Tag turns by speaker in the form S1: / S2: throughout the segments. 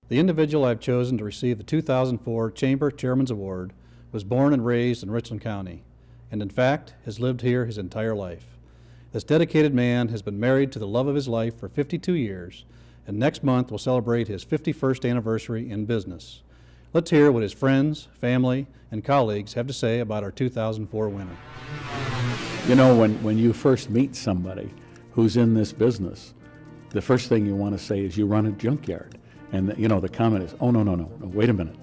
S1: The individual I've chosen to receive the 2004 Chamber Chairman's Award was born and raised in Richland County, and in fact has lived here his entire life. This dedicated man has been married to the love of his life for 52 years, and next month will celebrate his 51st anniversary in business. Let's hear what his friends, family, and colleagues have to say about our 2004 winner.
S2: You know, when you first meet somebody who's in this business, the first thing you want to say is you run a junkyard. And the comment is, oh, no, wait a minute.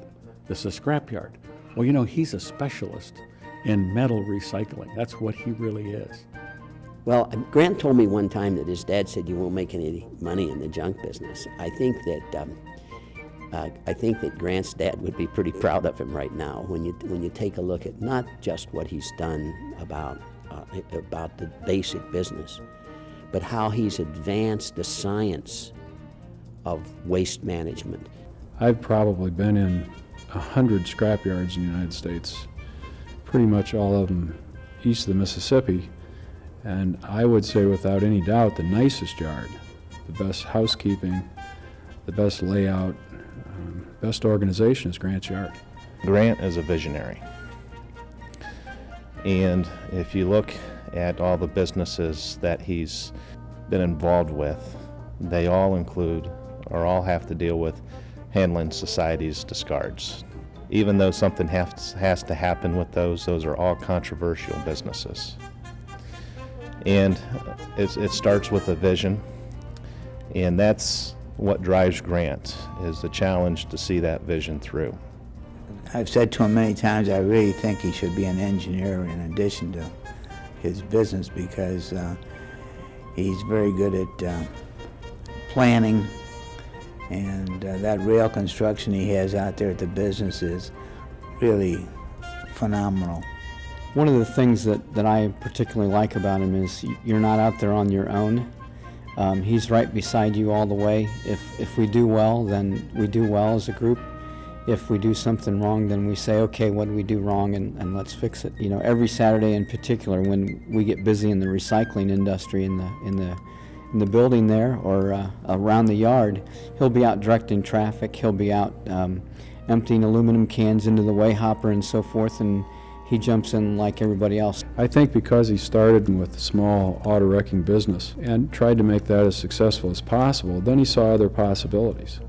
S2: This is a scrapyard. Well, he's a specialist in metal recycling. That's what he really is.
S3: Well, Grant told me one time that his dad said you won't make any money in the junk business. I think that Grant's dad would be pretty proud of him right now when you take a look at not just what he's done about the basic business, but how he's advanced the science of waste management.
S4: I've probably been in 100 scrapyards in the United States, pretty much all of them east of the Mississippi, and I would say without any doubt the nicest yard, the best housekeeping, the best layout, best organization is Grant's Yard.
S5: Grant is a visionary, and if you look at all the businesses that he's been involved with, they all include or all have to deal with handling society's discards. Even though something has to happen with those are all controversial businesses. And it starts with a vision, and that's what drives Grant, is the challenge to see that vision through.
S6: I've said to him many times, I really think he should be an engineer in addition to his business, because he's very good at planning, and that rail construction he has out there at the business is really phenomenal.
S7: One of the things that I particularly like about him is you're not out there on your own. He's right beside you all the way. If we do well, then we do well as a group. If we do something wrong, then we say, okay, what did we do wrong, and let's fix it. Every Saturday in particular, when we get busy in the recycling industry in the building there or around the yard, he'll be out directing traffic. He'll be out emptying aluminum cans into the way hopper and so forth, and he jumps in like everybody else.
S4: I think because he started with a small auto wrecking business and tried to make that as successful as possible, then he saw other possibilities.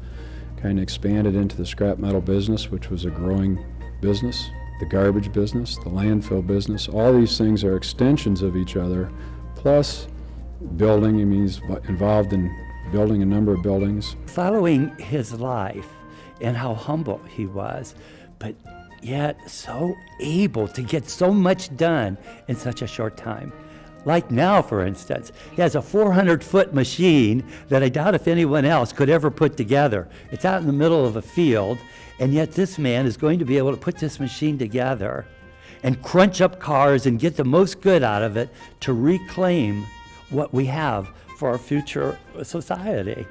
S4: Kind of expanded into the scrap metal business, which was a growing business, the garbage business, the landfill business. All these things are extensions of each other, plus building. He's involved in building a number of buildings.
S8: Following his life and how humble he was, but yet so able to get so much done in such a short time. Like now, for instance, he has a 400-foot machine that I doubt if anyone else could ever put together. It's out in the middle of a field, and yet this man is going to be able to put this machine together and crunch up cars and get the most good out of it to reclaim what we have for our future society.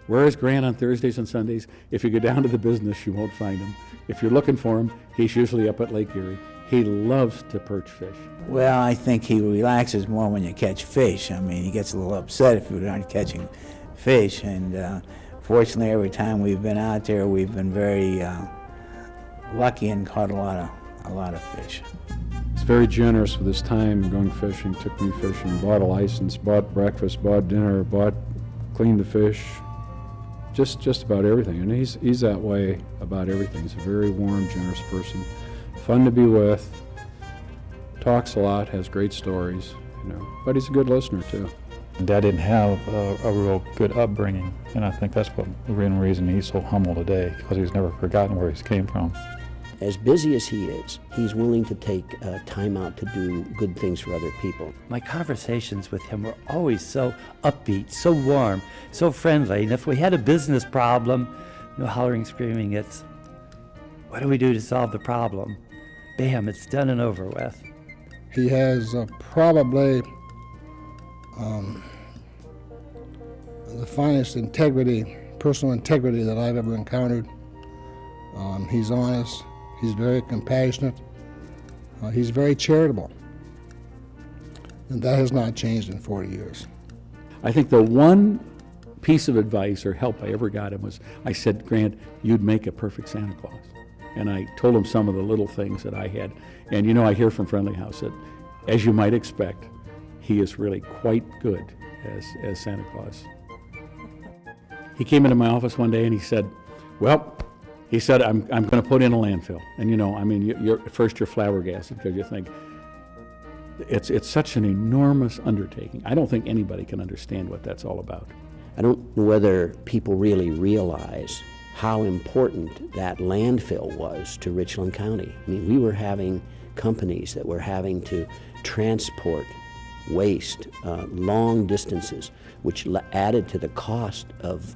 S2: Where's Grant on Thursdays and Sundays? If you go down to the business, you won't find him. If you're looking for him, he's usually up at Lake Erie. He loves to perch fish.
S6: Well, I think he relaxes more when you catch fish. I mean, he gets a little upset if you aren't catching fish, and fortunately every time we've been out there, we've been very lucky and caught a lot of fish.
S4: He's very generous with his time going fishing, took me fishing, bought a license, bought breakfast, bought dinner, cleaned the fish, just about everything. And he's that way about everything. He's a very warm, generous person, fun to be with, talks a lot, has great stories, but he's a good listener too.
S9: Dad didn't have a real good upbringing, and I think that's the real reason he's so humble today, because he's never forgotten where he came from.
S3: As busy as he is, he's willing to take time out to do good things for other people.
S8: My conversations with him were always so upbeat, so warm, so friendly. And if we had a business problem, no hollering, screaming, it's, what do we do to solve the problem? Bam, it's done and over with.
S10: He has probably the finest integrity, personal integrity that I've ever encountered. He's honest. He's very compassionate. He's very charitable. And that has not changed in 40 years.
S2: I think the one piece of advice or help I ever got him was, I said, Grant, you'd make a perfect Santa Claus. And I told him some of the little things that I had. And you know, I hear from Friendly House that, as you might expect, he is really quite good as Santa Claus. He came into my office one day and he said, well, he said, I'm going to put in a landfill. And you know, I mean, you're flabbergasted because you think, it's such an enormous undertaking. I don't think anybody can understand what that's all about.
S3: I don't know whether people really realize how important that landfill was to Richland County. I mean, we were having companies that were having to transport waste long distances, which added to the cost of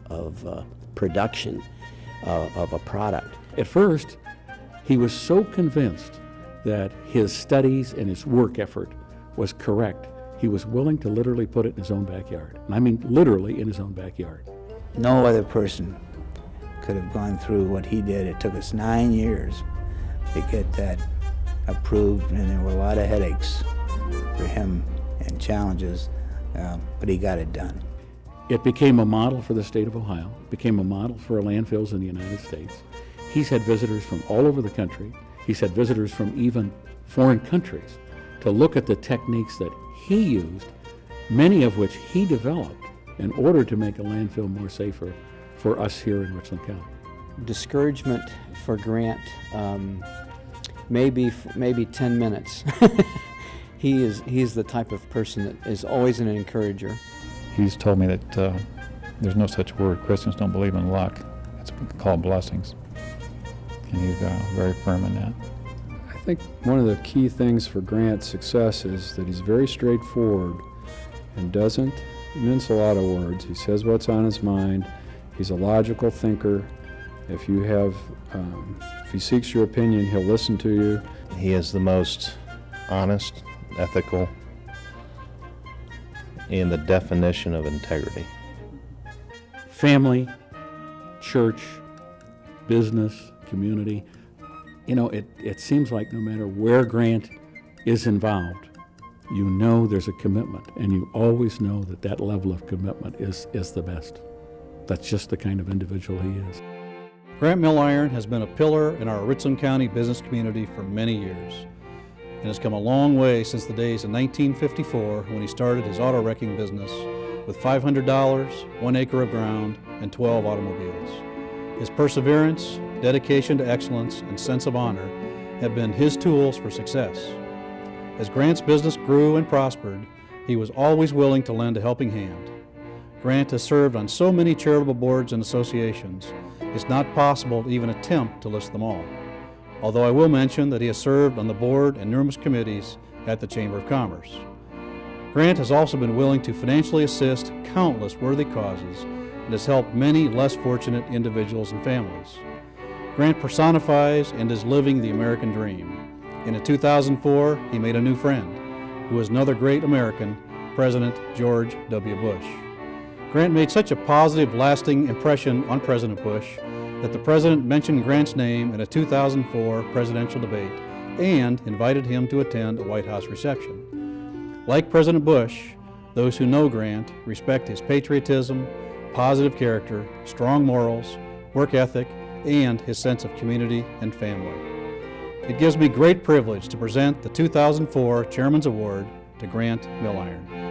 S3: production of a product.
S2: At first, he was so convinced that his studies and his work effort was correct, he was willing to literally put it in his own backyard. And I mean literally in his own backyard.
S6: No other person could have gone through what he did. It took us 9 years to get that approved, and there were a lot of headaches for him and challenges, but he got it done.
S2: It became a model for the state of Ohio, became a model for landfills in the United States. He's had visitors from all over the country. He's had visitors from even foreign countries to look at the techniques that he used, many of which he developed in order to make a landfill more safer for us here in Richland County.
S7: Discouragement for Grant, maybe 10 minutes. He's the type of person that is always an encourager.
S9: He's told me that there's no such word. Christians don't believe in luck. It's called blessings. And he's very firm in that.
S4: I think one of the key things for Grant's success is that he's very straightforward and doesn't mince a lot of words. He says what's on his mind. He's a logical thinker. If he seeks your opinion, he'll listen to you.
S5: He is the most honest, ethical, in the definition of integrity.
S2: Family, church, business, community. You know, it seems like no matter where Grant is involved, you know there's a commitment, and you always know that that level of commitment is the best. That's just the kind of individual he is.
S1: Grant Milliron has been a pillar in our Richland County business community for many years, and has come a long way since the days in 1954 when he started his auto wrecking business with $500, 1 acre of ground, and 12 automobiles. His perseverance, dedication to excellence, and sense of honor have been his tools for success. As Grant's business grew and prospered, he was always willing to lend a helping hand. Grant has served on so many charitable boards and associations, it's not possible to even attempt to list them all. Although I will mention that he has served on the board and numerous committees at the Chamber of Commerce. Grant has also been willing to financially assist countless worthy causes and has helped many less fortunate individuals and families. Grant personifies and is living the American dream. And in 2004, he made a new friend, who was another great American, President George W. Bush. Grant made such a positive, lasting impression on President Bush that the President mentioned Grant's name in a 2004 presidential debate and invited him to attend a White House reception. Like President Bush, those who know Grant respect his patriotism, positive character, strong morals, work ethic, and his sense of community and family. It gives me great privilege to present the 2004 Chairman's Award to Grant Milliron.